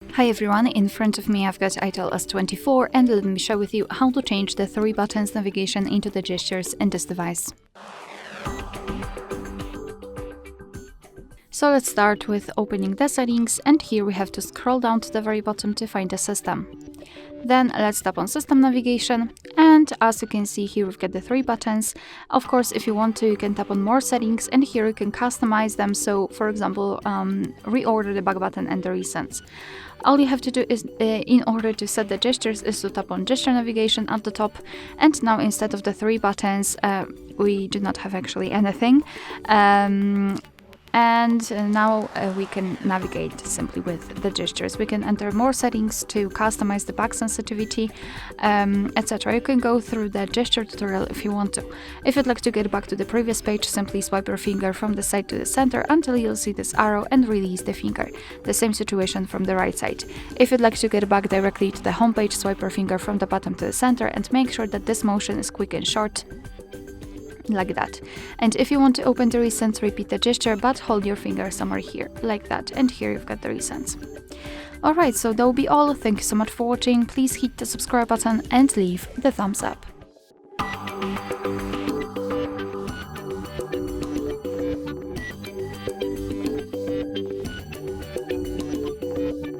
Hi everyone, in front of me I've got Itel S24 and let me share with you how to change the 3 buttons navigation into the gestures in this device. So let's start with opening the settings, and here we have to scroll down to the very bottom to find the system. Then let's tap on system navigation, and as you can see here we've got the 3 buttons. Of course, if you want to, you can tap on more settings, and here you can customize them. So for example, reorder the back button and the recents. All you have to do is, in order to set the gestures, is to tap on gesture navigation at the top, and now instead of the 3 buttons, we do not have actually anything. And now we can navigate simply with the gestures. We can enter more settings to customize the back sensitivity, etc. You can go through the gesture tutorial if you want to. If you'd like to get back to the previous page, simply swipe your finger from the side to the center until you'll see this arrow and release the finger. The same situation from the right side. If you'd like to get back directly to the home page, swipe your finger from the bottom to the center and make sure that this motion is quick and short, like that. And if you want to open the recents, repeat the gesture but hold your finger somewhere here, like that, and here you've got the recents. Alright, so that will be all. Thank you so much for watching. Please hit the subscribe button and leave the thumbs up.